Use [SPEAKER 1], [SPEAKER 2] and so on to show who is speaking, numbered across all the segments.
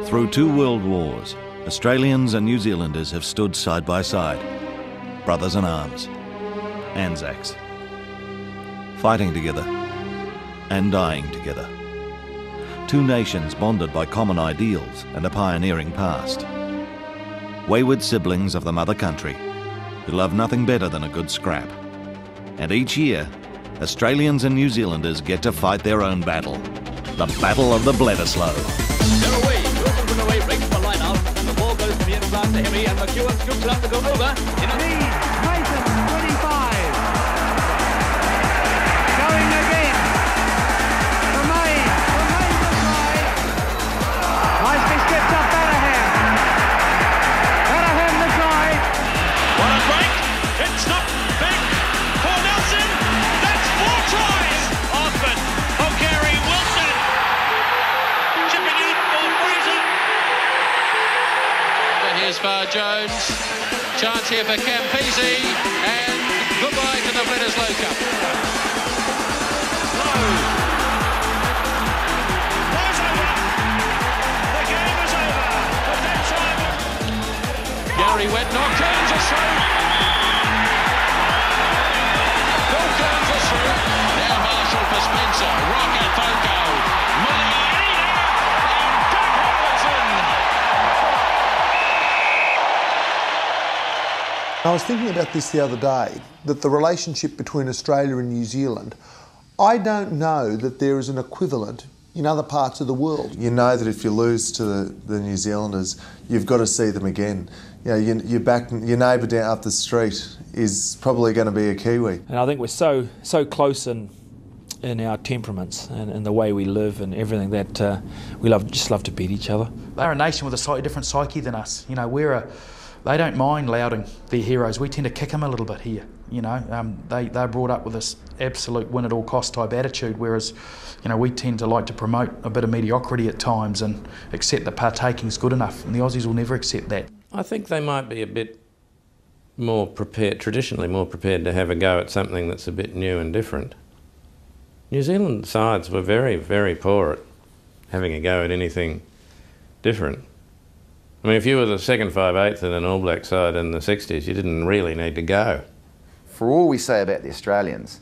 [SPEAKER 1] Through 2 world wars, Australians and New Zealanders have stood side by side, brothers in arms, Anzacs, fighting together and dying together. 2 nations bonded by common ideals and a pioneering past. Wayward siblings of the mother country who love nothing better than a good scrap. And each year, Australians and New Zealanders get to fight their own battle, the Battle of the Bledisloe.
[SPEAKER 2] They're away, Wilson from away, breaks the line out, and the ball goes from the inside to Hemi, and McEwen scoops it up to go over.
[SPEAKER 3] Lead, Mason, 25. Going again. Remain the try. Nicely steps up Batterham. Batterham the try.
[SPEAKER 4] What a break! It's not big for Nelson. That's 4 tries. Osman, O'Carey, Wilson, chipping in for Fraser. Here's for Jones. Chance here for Campese, and goodbye to the Bledisloe Cup. Low. Ball's over. The game is over. But that time. Gary Wednock, Kearns is through. Bill Kearns is through. Now Marshall for Spencer. Rocket Foco. Muliaina. And Doug Hamilton.
[SPEAKER 5] I was thinking about this the other day, that the relationship between Australia and New Zealand, I don't know that there is an equivalent in other parts of the world.
[SPEAKER 6] You know that if you lose to the New Zealanders, you've got to see them again. You know, your neighbour down up the street is probably going to be a Kiwi.
[SPEAKER 7] And I think we're so close in our temperaments and the way we live and everything that we just love to beat each other.
[SPEAKER 8] They're a nation with a slightly different psyche than us. You know, they don't mind lauding their heroes. We tend to kick them a little bit here. You know, they're brought up with this absolute win at all cost type attitude, whereas, you know, we tend to like to promote a bit of mediocrity at times and accept that partaking's good enough, and the Aussies will never accept that.
[SPEAKER 9] I think they might be a bit more prepared, traditionally more prepared to have a go at something that's a bit new and different. New Zealand sides were very, very poor at having a go at anything different. I mean, if you were the second 5/8 in an All Black side in the 60s, you didn't really need to go.
[SPEAKER 10] For all we say about the Australians,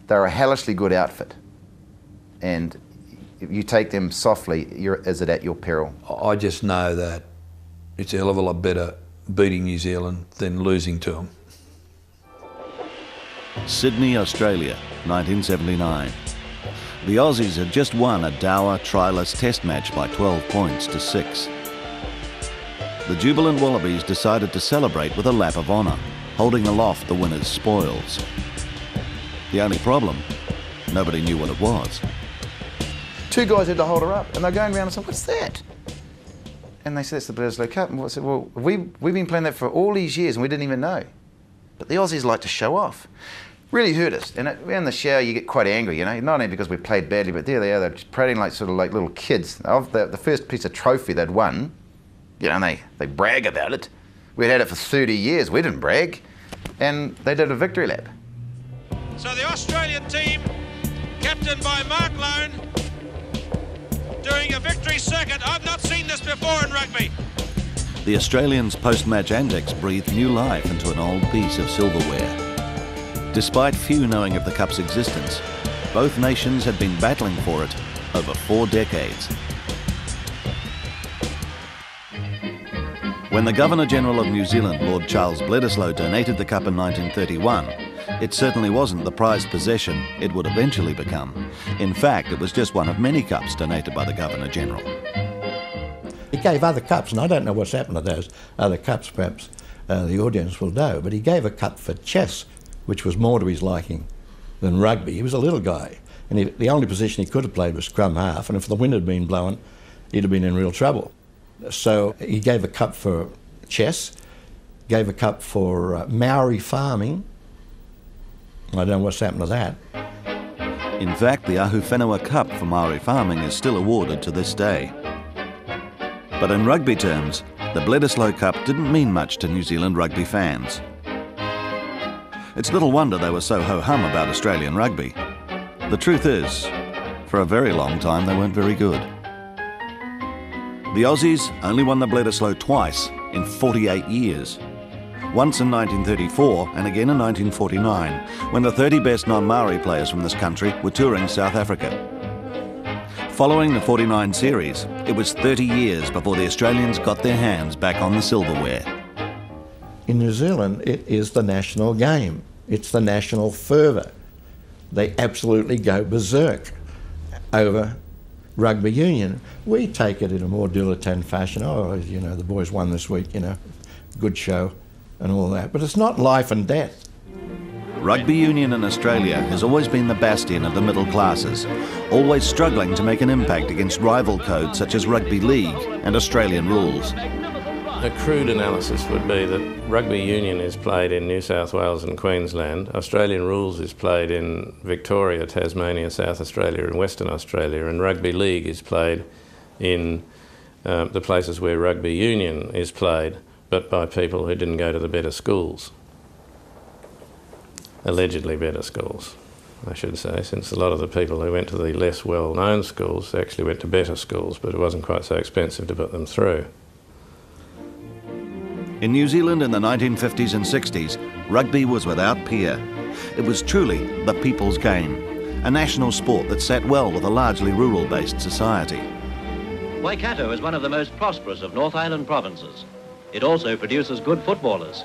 [SPEAKER 10] they're a hellishly good outfit. And if you take them softly, is it at your peril?
[SPEAKER 11] I just know that it's a hell of a lot better beating New Zealand than losing to them.
[SPEAKER 1] Sydney, Australia, 1979. The Aussies had just won a dour, tryless test match by 12 points to 6. The jubilant Wallabies decided to celebrate with a lap of honour, holding aloft the winners' spoils. The only problem, nobody knew what it was.
[SPEAKER 10] 2 guys had to hold her up, and they're going around and saying, "What's that?" And they said, "It's the Bledisloe Cup." And I said, "Well, we've been playing that for all these years, and we didn't even know." But the Aussies like to show off. Really hurt us. And in the shower, you get quite angry, you know, not only because we played badly, but there they are, they're just prating like sort of like little kids. Of the first piece of trophy they'd won, you know, and they brag about it. We'd had it for 30 years, we didn't brag. And they did a victory lap.
[SPEAKER 4] So the Australian team, captained by Mark Lone, doing a victory circuit. I've not seen this before in rugby.
[SPEAKER 1] The Australians' post-match antics breathed new life into an old piece of silverware. Despite few knowing of the Cup's existence, both nations had been battling for it over 4 decades. When the Governor-General of New Zealand, Lord Charles Bledisloe, donated the Cup in 1931, it certainly wasn't the prized possession it would eventually become. In fact, it was just one of many cups donated by the Governor-General.
[SPEAKER 12] He gave other cups, and I don't know what's happened to those other cups, perhaps the audience will know, but he gave a cup for chess, which was more to his liking than rugby. He was a little guy, and the only position he could have played was scrum half, and if the wind had been blowing, he'd have been in real trouble. So he gave a cup for chess, gave a cup for Maori farming. I don't know what's happened to that.
[SPEAKER 1] In fact, the Ahu Whenua Cup for Maori farming is still awarded to this day. But in rugby terms, the Bledisloe Cup didn't mean much to New Zealand rugby fans. It's little wonder they were so ho-hum about Australian rugby. The truth is, for a very long time they weren't very good. The Aussies only won the Bledisloe twice in 48 years. Once in 1934 and again in 1949, when the 30 best non-Maori players from this country were touring South Africa. Following the 49 series, it was 30 years before the Australians got their hands back on the silverware.
[SPEAKER 12] In New Zealand, it is the national game. It's the national fervour. They absolutely go berserk over rugby union. We take it in a more dilettante fashion. Oh, you know, the boys won this week, you know, good show and all that. But it's not life and death.
[SPEAKER 1] Rugby union in Australia has always been the bastion of the middle classes, always struggling to make an impact against rival codes such as rugby league and Australian rules.
[SPEAKER 9] A crude analysis would be that rugby union is played in New South Wales and Queensland, Australian rules is played in Victoria, Tasmania, South Australia and Western Australia, and rugby league is played in the places where rugby union is played, but by people who didn't go to the better schools. Allegedly better schools, I should say, since a lot of the people who went to the less well-known schools actually went to better schools, but it wasn't quite so expensive to put them through.
[SPEAKER 1] In New Zealand in the 1950s and 60s, rugby was without peer. It was truly the people's game, a national sport that sat well with a largely rural-based society.
[SPEAKER 13] Waikato is one of the most prosperous of North Island provinces. It also produces good footballers.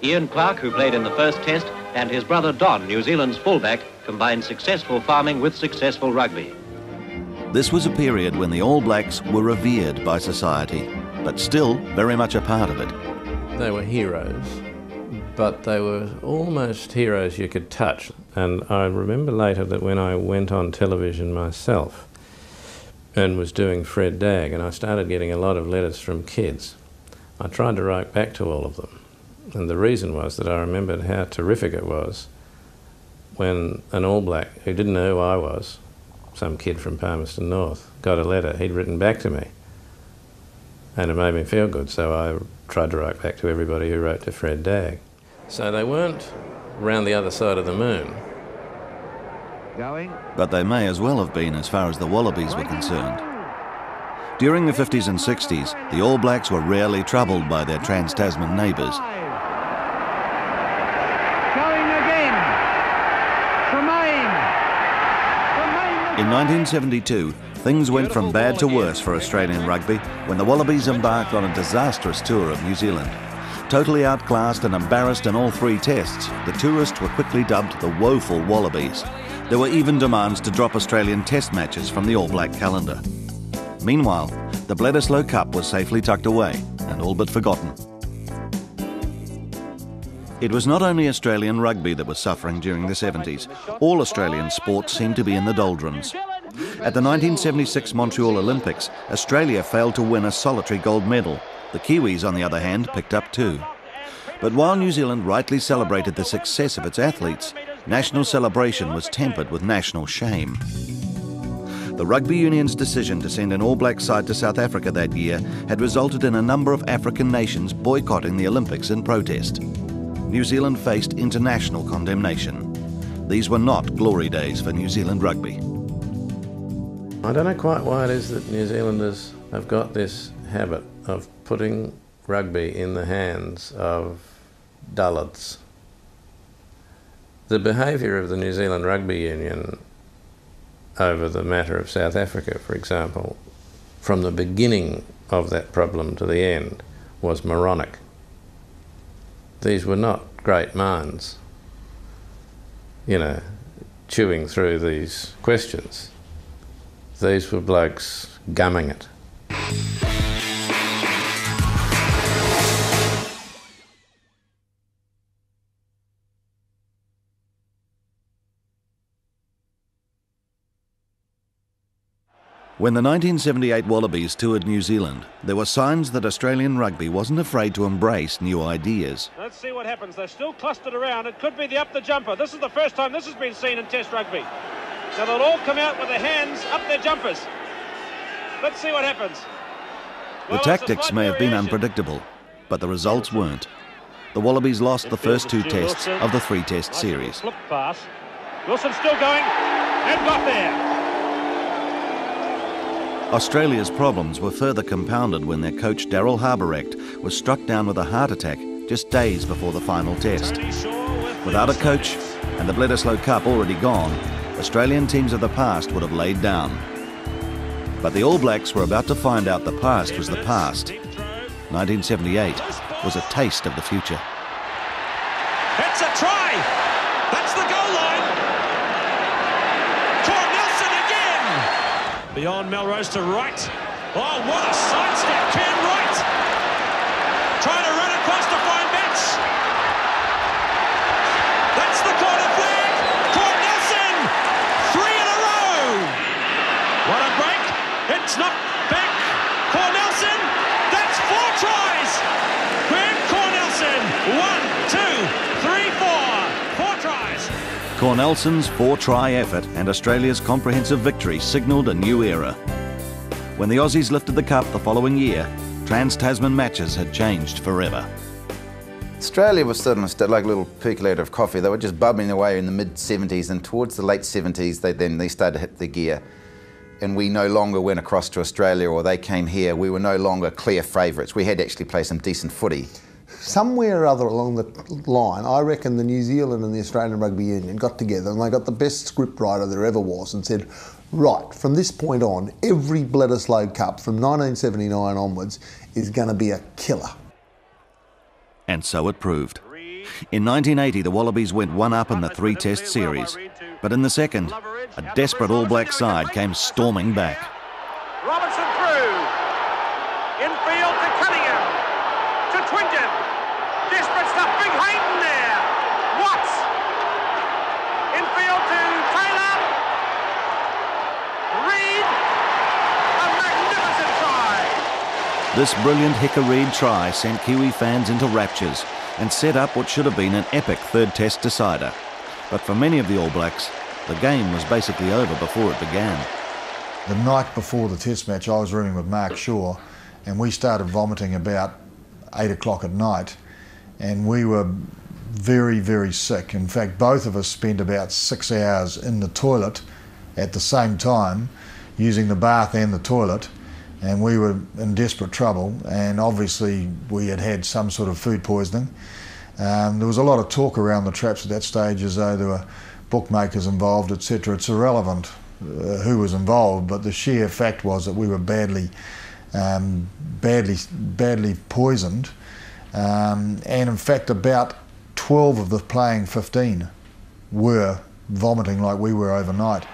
[SPEAKER 13] John Clarke, who played in the first test, and his brother Don, New Zealand's fullback, combined successful farming with successful rugby.
[SPEAKER 1] This was a period when the All Blacks were revered by society, but still very much a part of it.
[SPEAKER 9] They were heroes, but they were almost heroes you could touch. And I remember later that when I went on television myself and was doing Fred Dagg, and I started getting a lot of letters from kids, I tried to write back to all of them. And the reason was that I remembered how terrific it was when an All Black who didn't know who I was, some kid from Palmerston North, got a letter he'd written back to me. And it made me feel good, so I tried to write back to everybody who wrote to Fred Dagg. So they weren't round the other side of the moon.
[SPEAKER 1] But they may as well have been as far as the Wallabies were concerned. During the 50s and 60s, the All Blacks were rarely troubled by their trans-Tasman neighbours. In 1972, things went from bad to worse for Australian rugby when the Wallabies embarked on a disastrous tour of New Zealand. Totally outclassed and embarrassed in all three tests, the tourists were quickly dubbed the woeful Wallabies. There were even demands to drop Australian test matches from the All Black calendar. Meanwhile, the Bledisloe Cup was safely tucked away and all but forgotten. It was not only Australian rugby that was suffering during the 70s. All Australian sports seemed to be in the doldrums. At the 1976 Montreal Olympics, Australia failed to win a solitary gold medal. The Kiwis, on the other hand, picked up two. But while New Zealand rightly celebrated the success of its athletes, national celebration was tempered with national shame. The rugby union's decision to send an All Black side to South Africa that year had resulted in a number of African nations boycotting the Olympics in protest. New Zealand faced international condemnation. These were not glory days for New Zealand rugby.
[SPEAKER 9] I don't know quite why it is that New Zealanders have got this habit of putting rugby in the hands of dullards. The behaviour of the New Zealand Rugby Union over the matter of South Africa, for example, from the beginning of that problem to the end, was moronic. These were not great minds, you know, chewing through these questions. These were blokes gumming it.
[SPEAKER 1] When the 1978 Wallabies toured New Zealand, there were signs that Australian rugby wasn't afraid to embrace new ideas.
[SPEAKER 14] Let's see what happens. They're still clustered around. It could be the up the jumper. This is the first time this has been seen in Test rugby. Now they'll all come out with their hands up their jumpers. Let's see what happens.
[SPEAKER 1] The tactics may have been unpredictable, but the results weren't. The Wallabies lost the first two tests of the three-test series.
[SPEAKER 14] Flip pass. Wilson's still going and got there.
[SPEAKER 1] Australia's problems were further compounded when their coach Daryl Harborecht was struck down with a heart attack just days before the final test. Without a coach and the Bledisloe Cup already gone, Australian teams of the past would have laid down. But the All Blacks were about to find out the past was the past. 1978 was a taste of the future.
[SPEAKER 4] It's a try! That's the goal line! Cornelsen again! Beyond Melrose to right. Oh, what a sidestep! Cam Wright! Trying to run across to find Betts. That's the corner flag! Cornelsen! 3 in a row! What a break! It's knocked back! Cornelsen! That's 4 tries! Graham Cornelsen! 4 tries.
[SPEAKER 1] Cornelsen's 4-try effort and Australia's comprehensive victory signalled a new era. When the Aussies lifted the cup the following year, Trans-Tasman matches had changed forever.
[SPEAKER 10] Australia was stood on like a little percolator of coffee. They were just bubbling away in the mid-70s, and towards the late 70s they started to hit the gear. And we no longer went across to Australia, or they came here. We were no longer clear favourites. We had to actually play some decent footy.
[SPEAKER 5] Somewhere or other along the line, I reckon the New Zealand and the Australian Rugby Union got together and they got the best scriptwriter there ever was and said, right, from this point on, every Bledisloe Cup from 1979 onwards is going to be a killer.
[SPEAKER 1] And so it proved. In 1980, the Wallabies went one up in the 3-test series. But in the second, a desperate All Black side came storming back.
[SPEAKER 14] Robertson through. Infield to Cunningham. To Twinton. Desperate stuff. Big Hayden there. Watts. Infield to Taylor. Reid. A magnificent try.
[SPEAKER 1] This brilliant Hicka-Reid try sent Kiwi fans into raptures and set up what should have been an epic 3rd test decider. But for many of the All Blacks, the game was basically over before it began.
[SPEAKER 15] The night before the test match, I was rooming with Mark Shaw, and we started vomiting about 8 o'clock at night, and we were very, very sick. In fact, both of us spent about 6 hours in the toilet at the same time, using the bath and the toilet, and we were in desperate trouble, and obviously we had had some sort of food poisoning. There was a lot of talk around the traps at that stage as though there were bookmakers involved, etc. It's irrelevant who was involved, but the sheer fact was that we were badly poisoned, and in fact about 12 of the playing 15 were vomiting like we were overnight.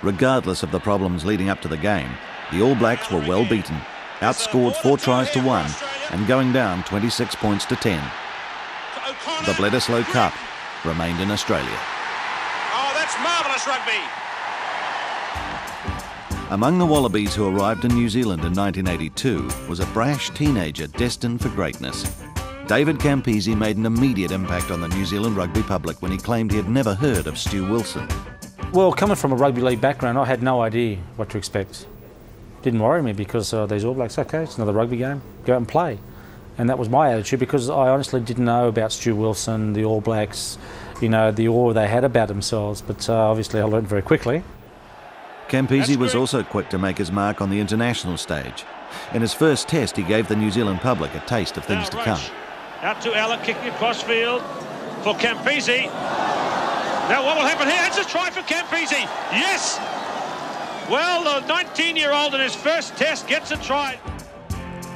[SPEAKER 1] Regardless of the problems leading up to the game, the All Blacks were well beaten, outscored 4 tries to 1 and going down 26 points to 10. The Bledisloe Cup remained in Australia.
[SPEAKER 4] Oh, that's marvellous rugby.
[SPEAKER 1] Among the Wallabies who arrived in New Zealand in 1982 was a brash teenager destined for greatness. David Campese made an immediate impact on the New Zealand rugby public when he claimed he had never heard of Stu Wilson.
[SPEAKER 7] Well, coming from a rugby league background, I had no idea what to expect. Didn't worry me because these All Blacks, okay, it's another rugby game, go out and play. And that was my attitude because I honestly didn't know about Stu Wilson, the All Blacks, you know, the awe they had about themselves, but obviously I learned very quickly.
[SPEAKER 1] Campese was also quick to make his mark on the international stage. In his first test, he gave the New Zealand public a taste of things to come.
[SPEAKER 14] Out to Alec, kicking across field for Campese. Now what will happen here? It's a try for Campese. Yes! Well, the 19-year-old in his first test gets a try.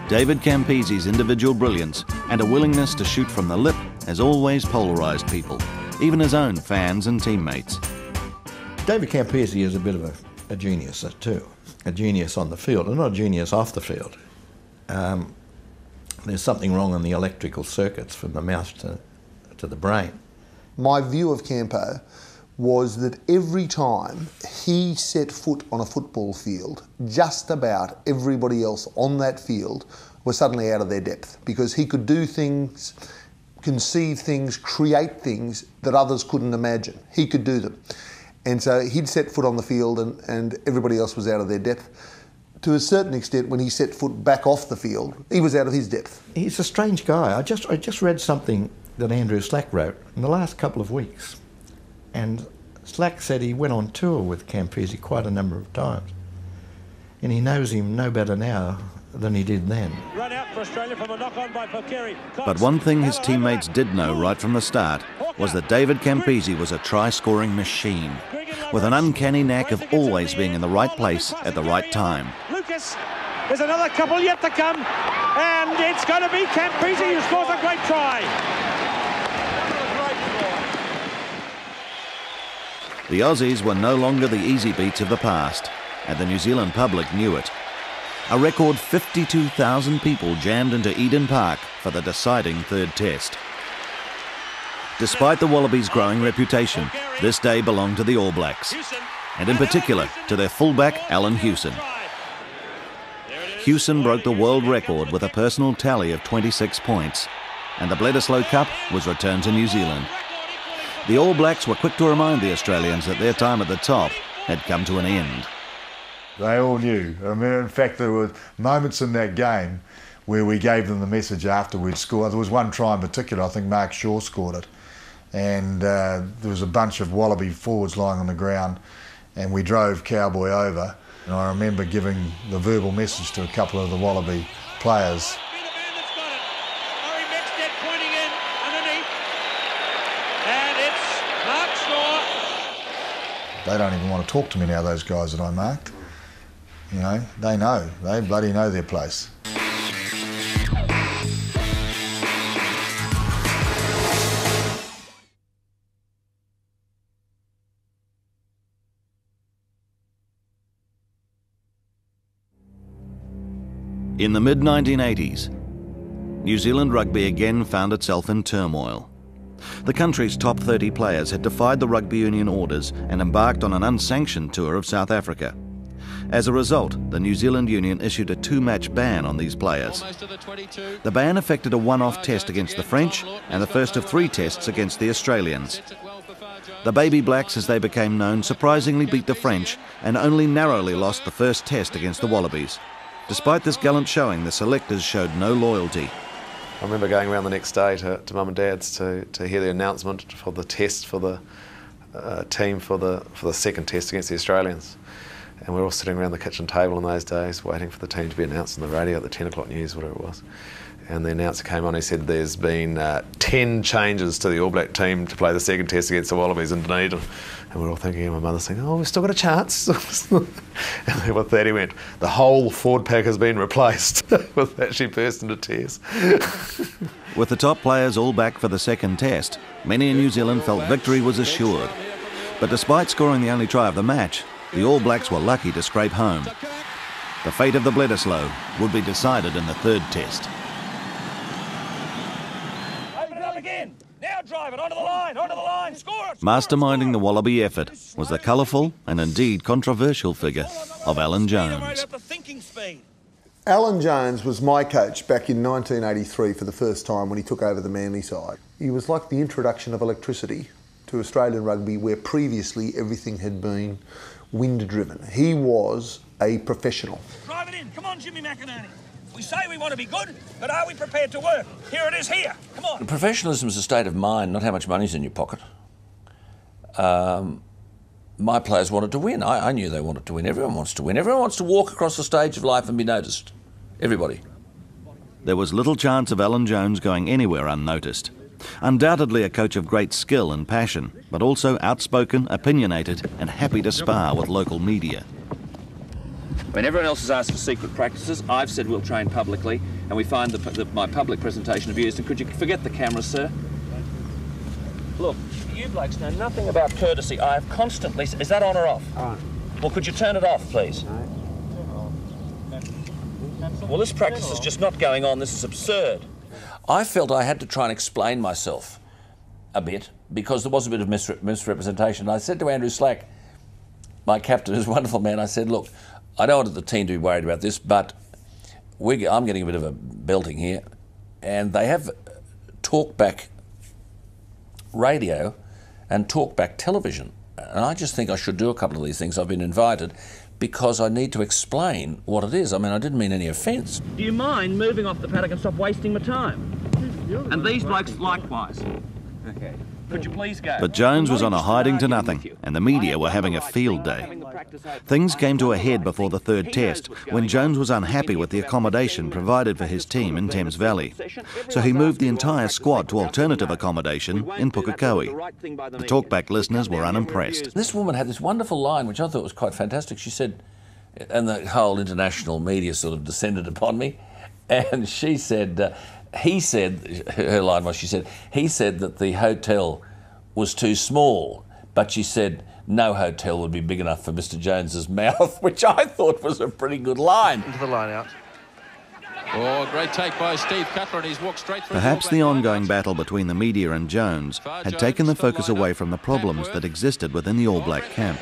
[SPEAKER 1] David Campese's individual brilliance and a willingness to shoot from the lip has always polarised people, even his own fans and teammates.
[SPEAKER 12] David Campese is a bit of a genius too, a genius on the field and not a genius off the field. There's something wrong on the electrical circuits from the mouth to the brain.
[SPEAKER 5] My view of Campo was that every time he set foot on a football field, just about everybody else on that field was suddenly out of their depth because he could do things, conceive things, create things that others couldn't imagine. He could do them. And so he'd set foot on the field and everybody else was out of their depth. To a certain extent, when he set foot back off the field, he was out of his depth.
[SPEAKER 12] He's a strange guy. I just read something that Andrew Slack wrote in the last couple of weeks. And Slack said he went on tour with Campese quite a number of times. and he knows him no better now than he did then.
[SPEAKER 14] Run out for Australia from a knock-on by Pokeri.
[SPEAKER 1] But one thing his teammates did know right from the start was that David Campese was a try-scoring machine, with an uncanny knack of always being in the right place at the right time.
[SPEAKER 14] Lucas, there's another couple yet to come, and it's going to be Campese who scores a great try.
[SPEAKER 1] The Aussies were no longer the easy beats of the past, and the New Zealand public knew it. A record 52,000 people jammed into Eden Park for the deciding third test. Despite the Wallabies' growing reputation, this day belonged to the All Blacks, and in particular to their fullback Alan Hewson. Hewson broke the world record with a personal tally of 26 points, and the Bledisloe Cup was returned to New Zealand. The All Blacks were quick to remind the Australians that their time at the top had come to an end.
[SPEAKER 15] They all knew. I mean, in fact, there were moments in that game where we gave them the message after we'd scored. There was one try in particular, I think Mark Shaw scored it, and there was a bunch of Wallaby forwards lying on the ground, and we drove Cowboy over, and I remember giving the verbal message to a couple of the Wallaby players. They don't even want to talk to me now, those guys that I marked. You know, they bloody know their place.
[SPEAKER 1] In the mid-1980s, New Zealand rugby again found itself in turmoil. The country's top 30 players had defied the rugby union orders and embarked on an unsanctioned tour of South Africa. As a result, the New Zealand Union issued a 2-match ban on these players. The ban affected a one-off test against the French and the first of 3 tests against the Australians. The Baby Blacks, as they became known, surprisingly beat the French and only narrowly lost the first test against the Wallabies. Despite this gallant showing, the selectors showed no loyalty.
[SPEAKER 6] I remember going around the next day to Mum and Dad's to hear the announcement for the test for the team for the second test against the Australians. And we were all sitting around the kitchen table in those days waiting for the team to be announced on the radio at the 10 o'clock news, whatever it was. And the announcer came on and he said there's been 10 changes to the All Black team to play the second test against the Wallabies in Dunedin. And we're all thinking, and my mother's thinking, oh, we've still got a chance. And then with that he went, the whole Ford pack has been replaced. With that she burst into tears.
[SPEAKER 1] With the top players all back for the second test, many in New Zealand felt victory was assured. But despite scoring the only try of the match, the All Blacks were lucky to scrape home. The fate of the Bledisloe would be decided in the third test.
[SPEAKER 14] Open it up again. Now drive it onto the line, score it.
[SPEAKER 1] Masterminding the Wallaby effort was the colourful and indeed controversial figure of Alan Jones.
[SPEAKER 5] Alan Jones was my coach back in 1983 for the first time when he took over the Manly side. He was like the introduction of electricity to Australian rugby, where previously everything had been wind-driven. He was a professional.
[SPEAKER 14] Drive it in. Come on, Jimmy McInerney. We say we want to be good, but are we prepared to work? Here it is here. Come on.
[SPEAKER 11] Professionalism is a state of mind, not how much money's in your pocket. My players wanted to win. I knew they wanted to win. Everyone wants to win. Everyone wants to walk across the stage of life and be noticed. Everybody.
[SPEAKER 1] There was little chance of Alan Jones going anywhere unnoticed. Undoubtedly a coach of great skill and passion, but also outspoken, opinionated, and happy to spar with local media.
[SPEAKER 16] When everyone else has asked for secret practices, I've said we'll train publicly, and we find my public presentation of views. And could you forget the cameras, sir? Look, you blokes know nothing about courtesy. I have constantly... Is that on or off? On. Well, could you turn it off, please? No. Well, this practice is just not going on. This is absurd.
[SPEAKER 11] I felt I had to try and explain myself a bit because there was a bit of misrepresentation. I said to Andrew Slack, my captain, who's a wonderful man, I said, look, I don't want the team to be worried about this, but I'm getting a bit of a belting here, and they have talkback radio and talkback television, and I just think I should do a couple of these things. I've been invited because I need to explain what it is. I mean, I didn't mean any offence.
[SPEAKER 16] Do you mind moving off the paddock and stop wasting my time? And these blokes likewise. Okay. Could you please go?
[SPEAKER 1] But Jones was on a hiding to nothing, and the media were having a field day. Things came to a head before the third test when Jones was unhappy with the accommodation provided for his team in Thames Valley. So he moved the entire squad to alternative accommodation in Pukekohe. The talkback listeners were unimpressed.
[SPEAKER 11] This woman had this wonderful line, which I thought was quite fantastic. She said, and the whole international media sort of descended upon me, and she said, her line was, she said, he said that the hotel was too small, but she said no hotel would be big enough for Mr. Jones's mouth, which I thought was a pretty good line.
[SPEAKER 17] Into the line out.
[SPEAKER 14] Oh, great take by Steve Cutler, and he's walked straight through.
[SPEAKER 1] Perhaps the ongoing battle between the media and Jones had taken the focus away from the problems that existed within the All Black camp.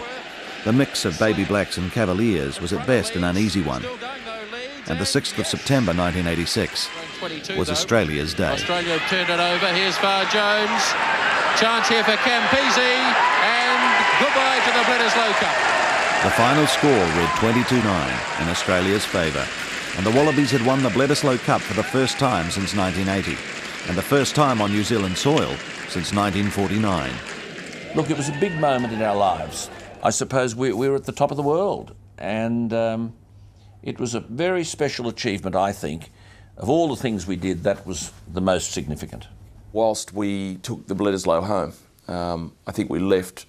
[SPEAKER 1] The mix of baby blacks and cavaliers was at best an uneasy one. And the 6th of September 1986 was Australia's day.
[SPEAKER 14] Australia have turned it over. Here's Far Jones. Chance here for Campese, and goodbye to the Bledisloe Cup.
[SPEAKER 1] The final score read 22-9 in Australia's favour, and the Wallabies had won the Bledisloe Cup for the first time since 1980, and the first time on New Zealand soil since 1949.
[SPEAKER 11] Look, it was a big moment in our lives. I suppose we were at the top of the world, and it was a very special achievement, I think. Of all the things we did, that was the most significant.
[SPEAKER 18] Whilst we took the Bledisloe home, I think we left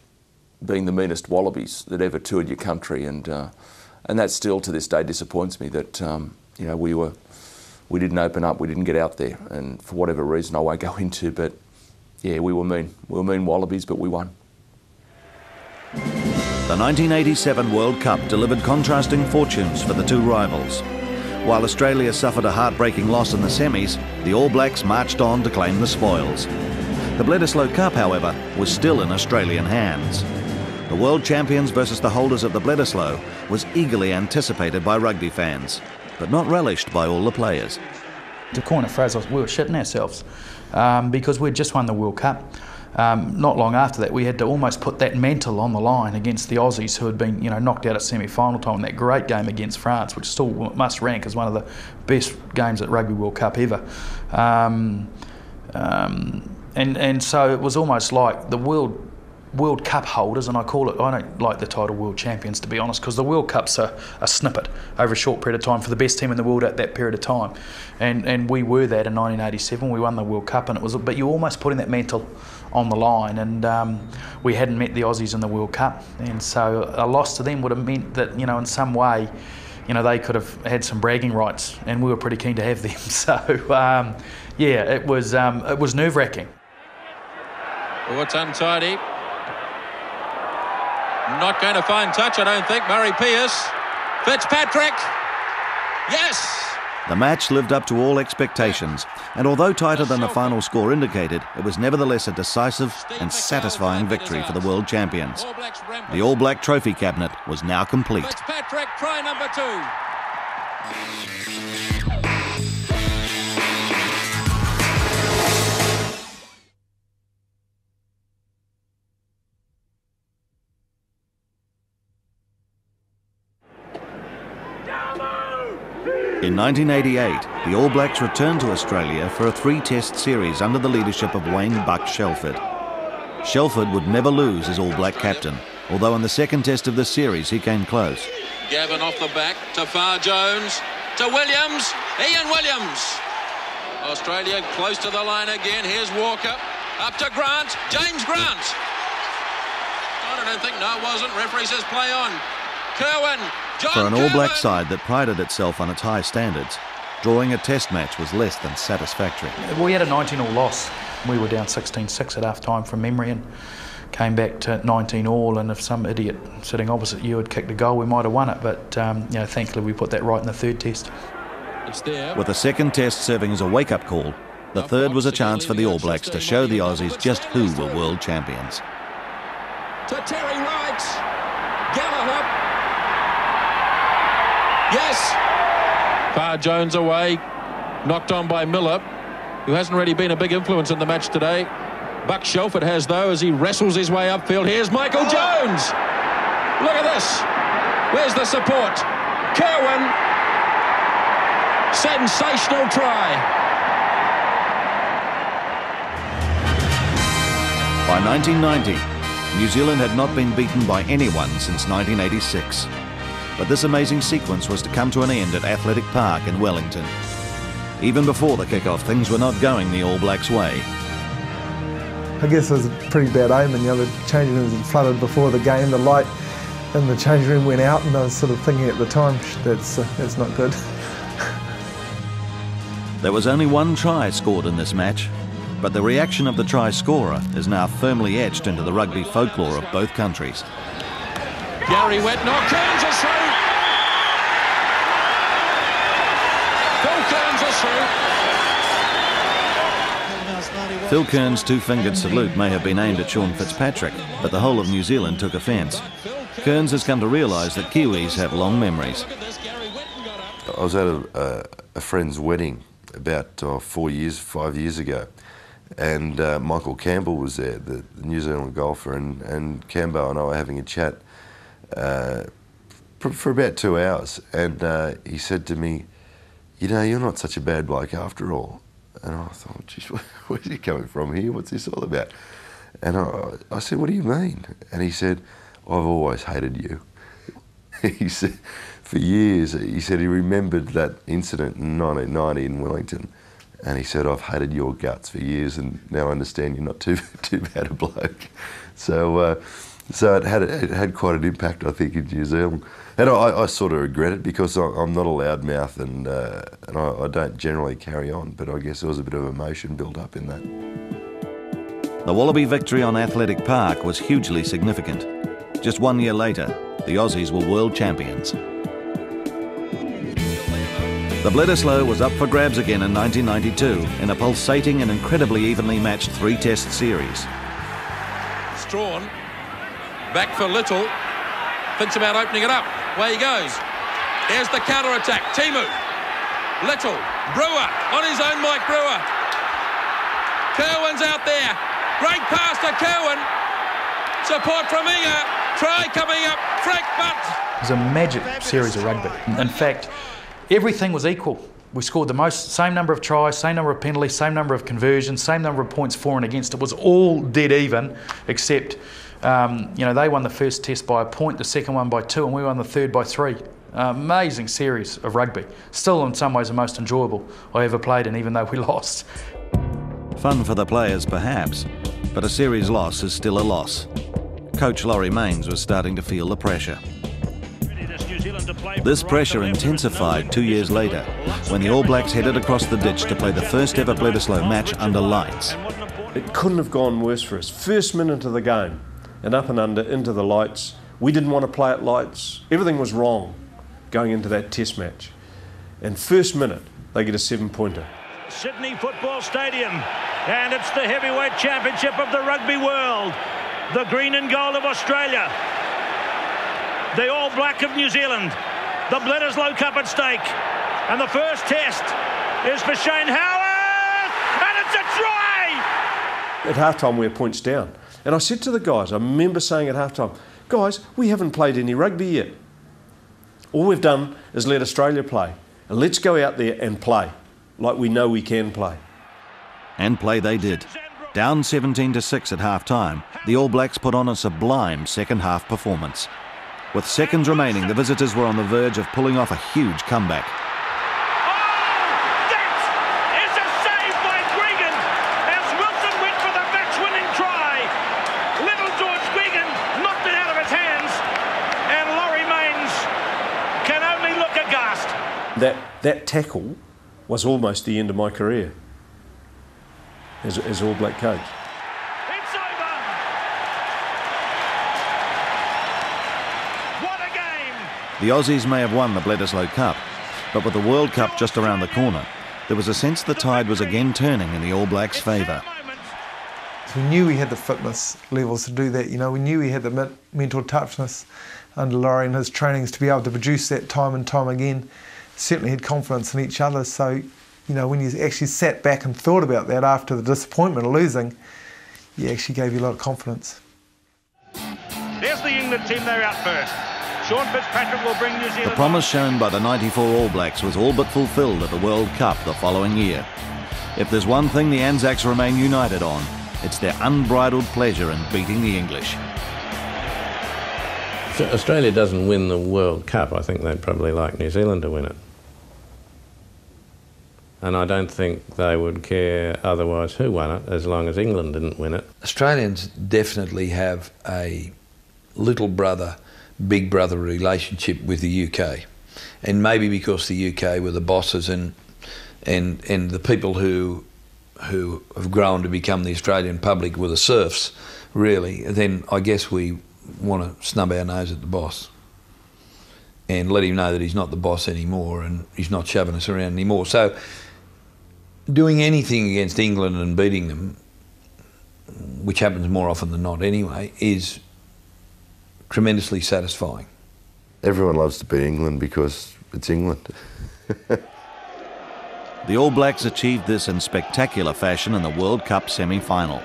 [SPEAKER 18] being the meanest Wallabies that ever toured your country, and that still to this day disappoints me that you know, we didn't open up, we didn't get out there, and for whatever reason I won't go into, but yeah, we were mean. We were mean Wallabies, but we won.
[SPEAKER 1] The 1987 World Cup delivered contrasting fortunes for the two rivals. While Australia suffered a heartbreaking loss in the semis, the All Blacks marched on to claim the spoils. The Bledisloe Cup, however, was still in Australian hands. The world champions versus the holders of the Bledisloe was eagerly anticipated by rugby fans, but not relished by all the players.
[SPEAKER 8] To coin a phrase, we were shitting ourselves because we'd just won the World Cup. Not long after that, we had to almost put that mantle on the line against the Aussies, who had been, knocked out at semi-final time in that great game against France, which still must rank as one of the best games at Rugby World Cup ever. And so it was almost like the World Cup holders, and I don't like the title World Champions, to be honest, because the World Cup's a snippet over a short period of time for the best team in the world at that period of time. And we were that in 1987. We won the World Cup, and but you almost putting that mantle on the line, and we hadn't met the Aussies in the World Cup, and so a loss to them would have meant that, in some way, they could have had some bragging rights, and we were pretty keen to have them. So yeah, it was nerve-wracking.
[SPEAKER 14] Oh, it's untidy. Not going to find touch, I don't think. Murray Pearce. Fitzpatrick. Yes!
[SPEAKER 1] The match lived up to all expectations, and although tighter than the final score indicated, it was nevertheless a decisive and satisfying victory for the world champions. The All Black trophy cabinet was now complete.
[SPEAKER 14] Fitzpatrick, try number 2.
[SPEAKER 1] In 1988, the All Blacks returned to Australia for a 3-test series under the leadership of Wayne "Buck" Shelford. Shelford would never lose as All Black captain, although in the second test of this series he came close.
[SPEAKER 14] Gavin off the back to Far Jones, to Williams, Ian Williams. Australia close to the line again. Here's Walker, up to Grant, James Grant. I don't think, no, it wasn't. Referee says play on. Kerwin.
[SPEAKER 1] For an All Black side that prided itself on its high standards, drawing a test match was less than satisfactory.
[SPEAKER 8] We had a 19-all loss. We were down 16-6 at half-time from memory and came back to 19-all, and if some idiot sitting opposite you had kicked a goal, we might have won it, but thankfully we put that right in the third test.
[SPEAKER 14] It's there.
[SPEAKER 1] With the second test serving as a wake-up call, the third was a chance for the All Blacks to show the Aussies just who were world champions.
[SPEAKER 14] To Terry Wright, Gallagher. Yes! Far Jones away, knocked on by Miller, who hasn't really been a big influence in the match today. Buck Shelford has, though, as he wrestles his way upfield. Here's Michael Jones! Look at this! Where's the support? Kerwin! Sensational try!
[SPEAKER 1] By 1990, New Zealand had not been beaten by anyone since 1986. But this amazing sequence was to come to an end at Athletic Park in Wellington. Even before the kick-off, things were not going the All Blacks' way.
[SPEAKER 17] I guess it was a pretty bad omen. The changing rooms had flooded before the game, the light in the change room went out, and I was sort of thinking at the time, that's not good.
[SPEAKER 1] There was only one try scored in this match, but the reaction of the try scorer is now firmly etched into the rugby folklore of both countries.
[SPEAKER 19] Gary Wetnor, Kearns is through! Phil Kearns is through!
[SPEAKER 1] Phil Kearns' two-fingered salute may have been aimed at Sean Fitzpatrick, but the whole of New Zealand took offence. Kearns has come to realise that Kiwis have long memories.
[SPEAKER 20] I was at a friend's wedding about 5 years ago, and Michael Campbell was there, the New Zealand golfer, and Cambo and I were having a chat for about 2 hours, and he said to me, "You know, you're not such a bad bloke after all." And I thought, geez, where's he coming from here? What's this all about? And I said, "What do you mean?" And he said, "I've always hated you." He said, for years, he said he remembered that incident in 1990 in Wellington, and he said, "I've hated your guts for years, and now I understand you're not too bad a bloke." So it had quite an impact, I think, in New Zealand. And I sort of regret it because I'm not a loudmouth, and I don't generally carry on, but I guess there was a bit of emotion built up in that.
[SPEAKER 1] The Wallaby victory on Athletic Park was hugely significant. Just 1 year later, the Aussies were world champions. The Bledisloe was up for grabs again in 1992 in a pulsating and incredibly evenly matched 3-test series.
[SPEAKER 19] Strawn, back for Little, thinks about opening it up. Away he goes. Here's the counter-attack. Timu, Little, Brewer, on his own Mike Brewer. Kerwin's out there. Great pass to Kerwin. Support from Inga. Try coming up. Frank Butt.
[SPEAKER 8] It was a magic series of rugby. In fact, everything was equal. We scored the same number of tries, same number of penalties, same number of conversions, same number of points for and against. It was all dead even, except they won the first test by a point, the second one by 2, and we won the third by 3. Amazing series of rugby. Still, in some ways, the most enjoyable I ever played in, even though we lost.
[SPEAKER 1] Fun for the players, perhaps, but a series loss is still a loss. Coach Laurie Mains was starting to feel the pressure. This pressure intensified 2 years later when the All Blacks headed across the ditch to play the first ever Bledisloe match under lights.
[SPEAKER 21] It couldn't have gone worse for us. First minute of the game, and up and under into the lights. We didn't want to play at lights. Everything was wrong going into that test match. And first minute, they get a 7-pointer.
[SPEAKER 14] Sydney Football Stadium, and it's the heavyweight championship of the rugby world. The green and gold of Australia, the All Black of New Zealand, the Bledisloe Cup at stake, and the first test is for Shane Howard, and it's a try!
[SPEAKER 21] At halftime, we were points down. And I said to the guys, I remember saying at halftime, "Guys, we haven't played any rugby yet. All we've done is let Australia play. And let's go out there and play like we know we can play."
[SPEAKER 1] And play they did. Down 17-6 at half-time, the All Blacks put on a sublime second-half performance. With seconds remaining, the visitors were on the verge of pulling off a huge comeback.
[SPEAKER 14] It's a save by Guigan as Wilson went for the match-winning try. Little George Guigan knocked it out of his hands, and Laurie Mains can only look aghast.
[SPEAKER 21] That tackle was almost the end of my career as All Black coach.
[SPEAKER 14] It's over. What a game!
[SPEAKER 1] The Aussies may have won the Bledisloe Cup, but with the World Cup just around the corner, there was a sense the tide was again turning in the All Blacks' favour.
[SPEAKER 17] We knew we had the fitness levels to do that. We knew we had the mental toughness under Laurie and his trainings to be able to produce that time and time again. Certainly had confidence in each other. So, when you actually sat back and thought about that after the disappointment of losing, it actually gave you a lot of confidence.
[SPEAKER 14] There's the England team, they're out first. Sean Fitzpatrick will bring New Zealand.
[SPEAKER 1] The promise shown by the '94 All Blacks was all but fulfilled at the World Cup the following year. If there's one thing the Anzacs remain united on, it's their unbridled pleasure in beating the English.
[SPEAKER 9] If Australia doesn't win the World Cup, I think they'd probably like New Zealand to win it. And I don't think they would care otherwise who won it, as long as England didn't win it.
[SPEAKER 2] Australians definitely have a little brother, big brother relationship with the UK. And maybe because the UK were the bosses and the people who have grown to become the Australian public were the serfs, really, then I guess we want to snub our nose at the boss and let him know that he's not the boss anymore and he's not shoving us around anymore. So doing anything against England and beating them, which happens more often than not anyway, is tremendously satisfying.
[SPEAKER 20] Everyone loves to beat England because it's England.
[SPEAKER 1] The All Blacks achieved this in spectacular fashion in the World Cup semi-final,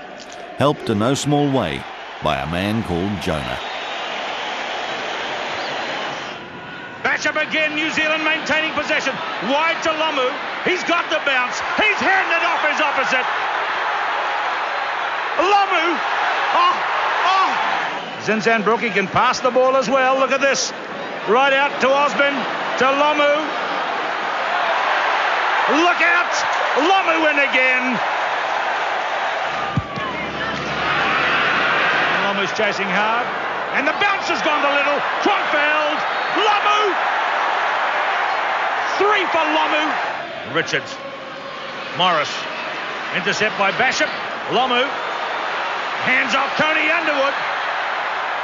[SPEAKER 1] helped in no small way by a man called Jonah.
[SPEAKER 14] Basham again, New Zealand maintaining possession. Wide to Lomu. He's got the bounce. He's handed off his opposite. Lomu. Zinzan Brookie can pass the ball as well. Look at this. Right out to Osman, to Lomu. Look out. Lomu in again. Lomu's chasing hard. And the bounce has gone to little. Kronfeld. Lomu. 3 for Lomu. Richards. Morris. Intercept by Basham. Lomu. Hands off Tony Underwood.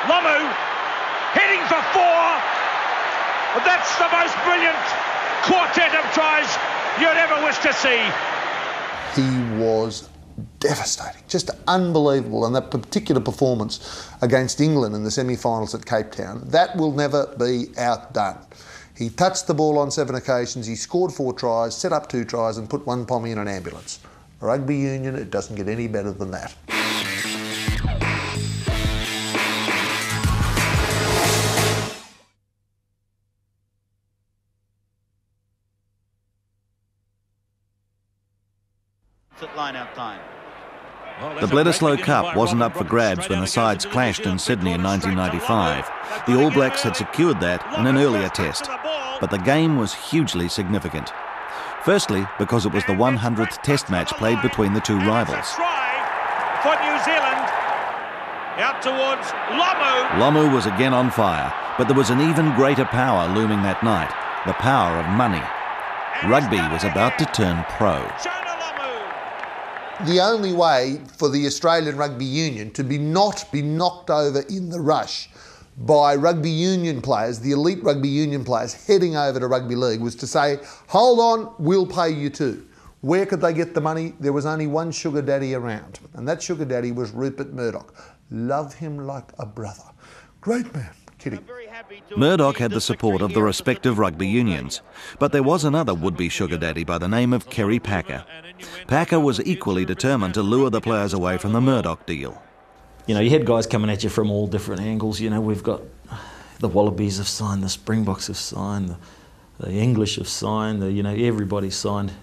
[SPEAKER 14] Lomu. Heading for 4. That's the most brilliant quartet of tries you'd ever wish to see.
[SPEAKER 5] He was devastating, just unbelievable. And that particular performance against England in the semi-finals at Cape Town, that will never be outdone. He touched the ball on 7 occasions, he scored 4 tries, set up 2 tries and put one pommy in an ambulance. Rugby union, it doesn't get any better than that.
[SPEAKER 22] At line-out time.
[SPEAKER 1] The Bledisloe Cup wasn't up for grabs when the sides clashed in Sydney in 1995. The All Blacks had secured that in an earlier test, but the game was hugely significant. Firstly, because it was the 100th test match played between the two rivals.
[SPEAKER 14] For New Zealand, out towards Lomu.
[SPEAKER 1] Lomu was again on fire, but there was an even greater power looming that night, the power of money. Rugby was about to turn pro.
[SPEAKER 5] The only way for the Australian Rugby Union to not be knocked over in the rush by rugby union players, the elite rugby union players heading over to rugby league, was to say, hold on, we'll pay you too. Where could they get the money? There was only one sugar daddy around, and that sugar daddy was Rupert Murdoch. Love him like a brother. Great man. Kidding.
[SPEAKER 1] Murdoch had the support of the respective rugby unions, but there was another would-be sugar daddy by the name of Kerry Packer. Packer was equally determined to lure the players away from the Murdoch deal.
[SPEAKER 7] You know, you had guys coming at you from all different angles. You know, we've got the Wallabies have signed, the Springboks have signed, the English have signed, you know, everybody's signed.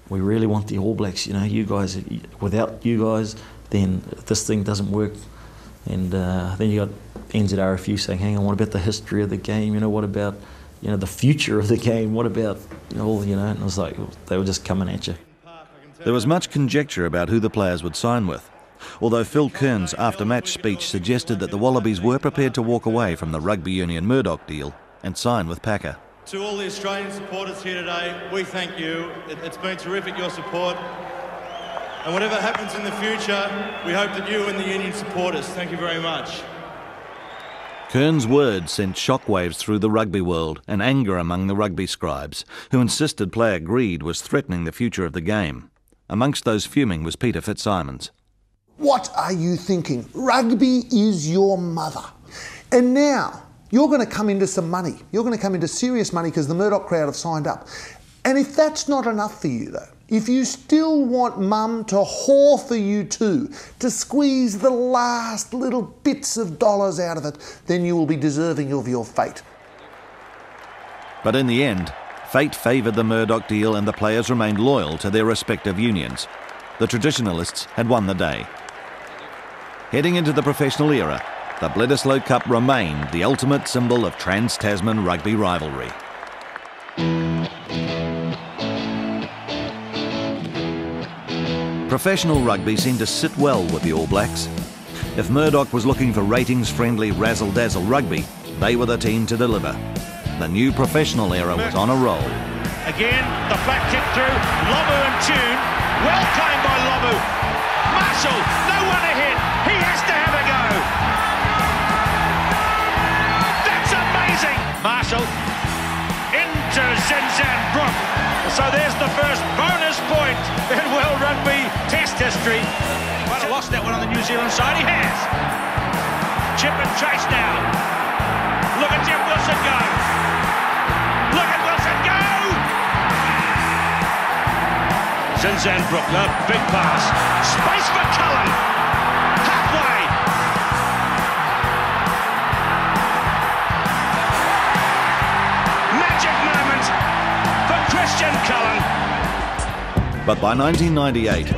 [SPEAKER 7] We really want the All Blacks, you know, you guys, without you guys, then this thing doesn't work. And then you got NZRFU saying, hang on, what about the history of the game? You know, what about, you know, the future of the game? What about, you know, all, you know, and it was like, they were just coming at you.
[SPEAKER 1] There was much conjecture about who the players would sign with, although Phil Kearns' after-match speech suggested that the Wallabies were prepared to walk away from the rugby union Murdoch deal and sign with Packer.
[SPEAKER 23] To all the Australian supporters here today, we thank you. It's been terrific, your support. And whatever happens in the future, we hope that you and the union support us. Thank you very much.
[SPEAKER 1] Kearns' words sent shockwaves through the rugby world and anger among the rugby scribes, who insisted player greed was threatening the future of the game. Amongst those fuming was Peter Fitzsimons.
[SPEAKER 5] What are you thinking? Rugby is your mother. And now you're going to come into some money. You're going to come into serious money because the Murdoch crowd have signed up. And if that's not enough for you, though, if you still want mum to whore for you too, to squeeze the last little bits of dollars out of it, then you will be deserving of your fate.
[SPEAKER 1] But in the end, fate favoured the Murdoch deal and the players remained loyal to their respective unions. The traditionalists had won the day. Heading into the professional era, the Bledisloe Cup remained the ultimate symbol of trans-Tasman rugby rivalry. Professional rugby seemed to sit well with the All Blacks. If Murdoch was looking for ratings-friendly razzle-dazzle rugby, they were the team to deliver. The new professional era was on a roll.
[SPEAKER 14] Again, the flat kick through, Lomu and Tune, well claimed by Lomu. Marshall, no one ahead, he has to have a go. That's amazing. Marshall into Zinzan Brook. So there's the first bonus point in World Rugby Test history. Might have lost that one on the New Zealand side, he has. Chip and chase now. Look at Jeff Wilson go. Look at Wilson go! Zinzan Brook, the big pass. Space for Cullen. Halfway. Magic moment for Christian Cullen.
[SPEAKER 1] But by 1998,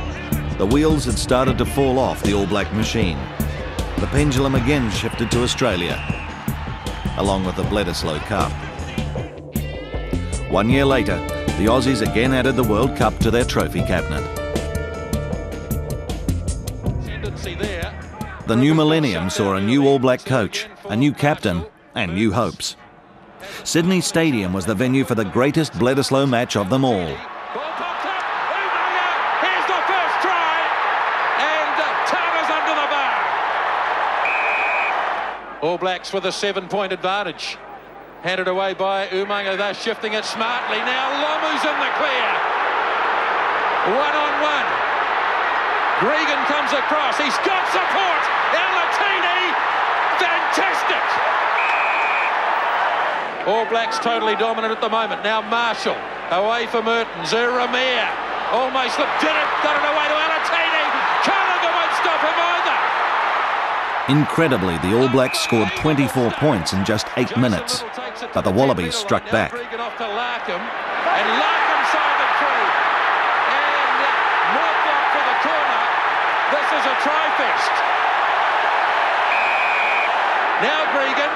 [SPEAKER 1] the wheels had started to fall off the All Black machine. The pendulum again shifted to Australia, along with the Bledisloe Cup. 1 year later, the Aussies again added the World Cup to their trophy cabinet. The new millennium saw a new All Black coach, a new captain, and new hopes. Sydney Stadium was the venue for the greatest Bledisloe match of them all.
[SPEAKER 19] All Blacks with a 7-point advantage. Handed away by Umaga. They're shifting it smartly. Now Lomu's in the clear. 1-on-1. Gregan comes across. He's got support. Alatini. Fantastic. All Blacks totally dominant at the moment. Now Marshall away for Mertens. Ramir almost slipped. Did it. Got it away to Alatini. Callaghan won't stop him either.
[SPEAKER 1] Incredibly, the All Blacks scored 24 points in just 8 minutes, but the Wallabies struck back.
[SPEAKER 19] Off to Larkham, and Larkham sided through. And Mortlock for the corner. This is a try-fest. Now Gregan,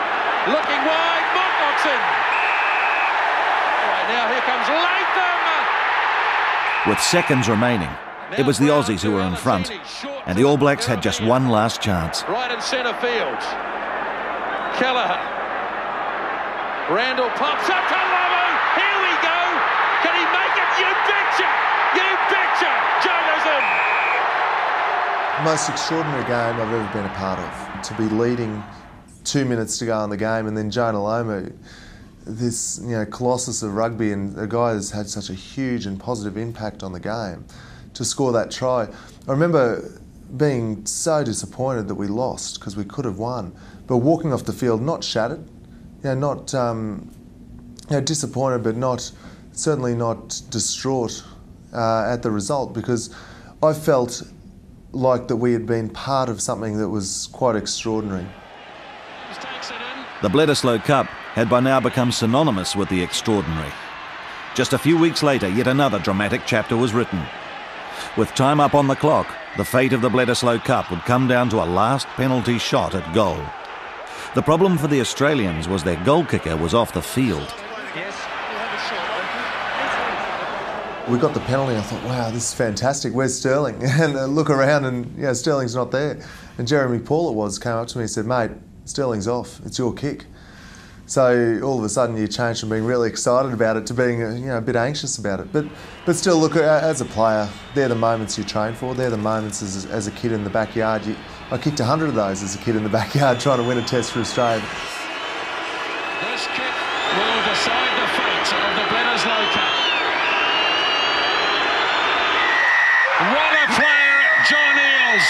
[SPEAKER 19] looking wide, Mortlock's in. Right, now here comes Latham.
[SPEAKER 1] With seconds remaining, it was the Aussies who were in front, and the All Blacks had just one last chance.
[SPEAKER 19] Right in centre field. Kelleher. Randall pops up to Lomu. Here we go. Can he make it? You betcha. You betcha. Jonah's in.
[SPEAKER 3] Most extraordinary game I've ever been a part of. To be leading 2 minutes to go in the game, and then Jonah Lomu, this colossus of rugby, and a guy that's had such a huge and positive impact on the game, to score that try. I remember being so disappointed that we lost, because we could have won, but walking off the field not shattered, not disappointed, but certainly not distraught at the result, because I felt like that we had been part of something that was quite extraordinary.
[SPEAKER 1] The Bledisloe Cup had by now become synonymous with the extraordinary. Just a few weeks later, yet another dramatic chapter was written. With time up on the clock, the fate of the Bledisloe Cup would come down to a last penalty shot at goal. The problem for the Australians was their goal kicker was off the field.
[SPEAKER 3] We got the penalty, I thought, wow, this is fantastic, where's Sterling? And I look around and Sterling's not there. And Jeremy Paul came up to me and said, mate, Sterling's off, it's your kick. So all of a sudden you change from being really excited about it to being a bit anxious about it. But still, look, as a player, they're the moments you train for. They're the moments as a kid in the backyard. I kicked 100 of those as a kid in the backyard trying to win a test for Australia.
[SPEAKER 19] This kick will decide the fate of the Bledisloe Cup. What a player, John Eales!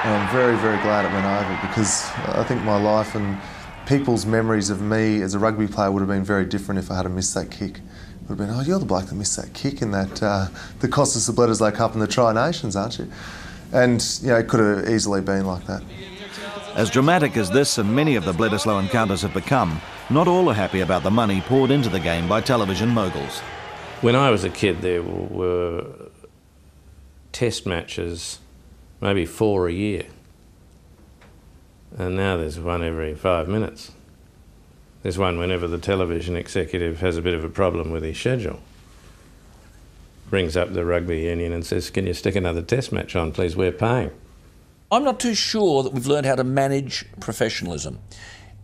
[SPEAKER 3] And I'm very, very glad it went over, because I think my life and people's memories of me as a rugby player would have been very different if I had missed that kick. It would have been, oh, you're the bloke that missed that kick in that the cost us the Bledisloe Cup and the Tri-Nations, aren't you? And it could have easily been like that.
[SPEAKER 1] As dramatic as this and many of the Bledisloe encounters have become, not all are happy about the money poured into the game by television moguls.
[SPEAKER 9] When I was a kid, there were test matches, maybe 4 a year. And now there's one every 5 minutes. There's one whenever the television executive has a bit of a problem with his schedule. Brings up the rugby union and says, can you stick another test match on, please? We're paying.
[SPEAKER 11] I'm not too sure that we've learned how to manage professionalism.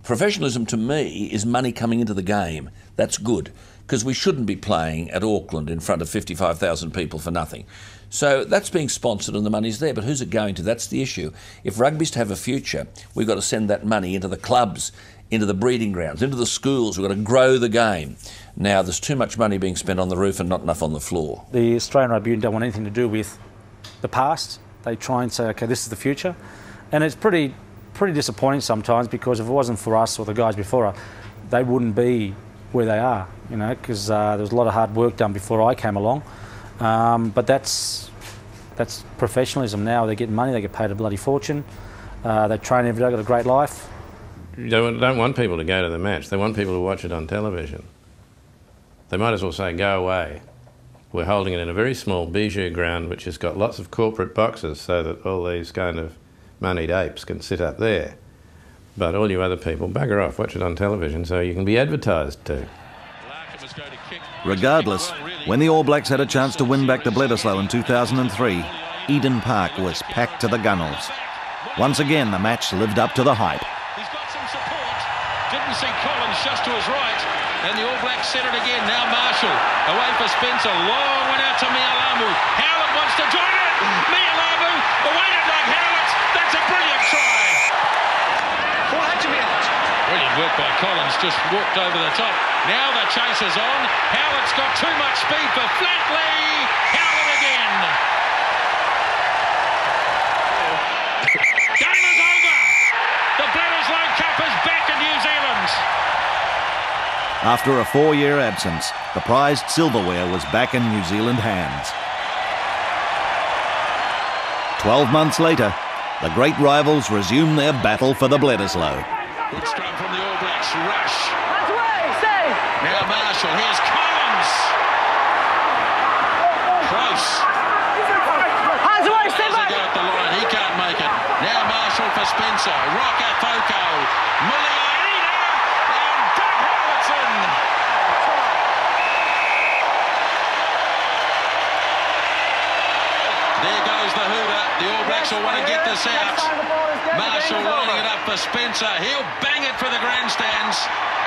[SPEAKER 11] Professionalism to me is money coming into the game. That's good, because we shouldn't be playing at Auckland in front of 55,000 people for nothing. So that's being sponsored and the money's there, but who's it going to? That's the issue. If rugby's to have a future, we've got to send that money into the clubs, into the breeding grounds, into the schools. We've got to grow the game. Now, there's too much money being spent on the roof and not enough on the floor.
[SPEAKER 7] The Australian Rugby Union don't want anything to do with the past. They try and say, OK, this is the future. And it's pretty disappointing sometimes, because if it wasn't for us or the guys before us, they wouldn't be where they are, you know, because there was a lot of hard work done before I came along. But that's professionalism now. They get money, they get paid a bloody fortune. They train every day, got a great life.
[SPEAKER 9] They don't want people to go to the match. They want people to watch it on television. They might as well say, go away. We're holding it in a very small bijou ground which has got lots of corporate boxes so that all these kind of moneyed apes can sit up there. But all you other people, bugger off, watch it on television so you can be advertised to.
[SPEAKER 1] Regardless, when the All Blacks had a chance to win back to Bledisloe in 2003, Eden Park was packed to the gunnels. Once again, the match lived up to the hype.
[SPEAKER 19] Didn't see Collins just to his right, and the All Blacks set it again. Now Marshall, away for Spencer, long one out to Mialamu. Howlett wants to join it. Mialamu, awaited like Howlett. That's a brilliant try. Brilliant work by Collins, just walked over the top. Now the chase is on. Howlett's got too much speed for Flatley. Howlett again. Game is over. The Bledisloe Cup is back in New Zealand.
[SPEAKER 1] After a 4-year absence, the prized silverware was back in New Zealand hands. 12 months later, the great rivals resume their battle for the Bledisloe.
[SPEAKER 19] Good scrum from the All Blacks. Rush. Now Marshall. Here's Collins. Close. Has a go at the line. He can't make it. Now Marshall for Spencer. Rocker Foko. Muliaina. And Doug Howlettson. There goes the hooter. The All Blacks will want to get this out. Marshall lining it up for Spencer. He'll bang it for the grandstands.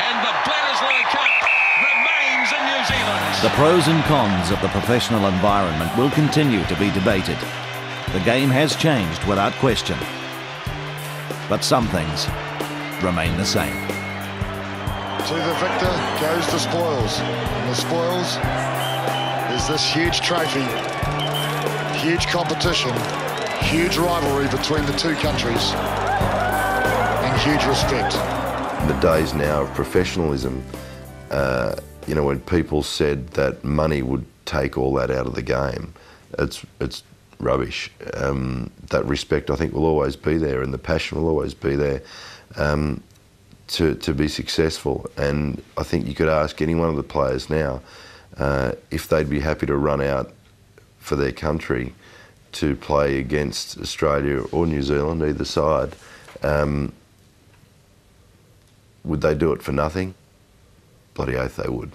[SPEAKER 19] And the Bledisloe Cup remains in New Zealand.
[SPEAKER 1] The pros and cons of the professional environment will continue to be debated. The game has changed without question. But some things remain the same.
[SPEAKER 4] To the victor goes the spoils. And the spoils is this huge trophy, huge competition, huge rivalry between the two countries, and huge respect.
[SPEAKER 20] The days now of professionalism, you know, when people said that money would take all that out of the game, it's rubbish. That respect, I think, will always be there, and the passion will always be there to be successful. And I think you could ask any one of the players now if they'd be happy to run out for their country to play against Australia or New Zealand, either side. Would they do it for nothing? Bloody oath they would.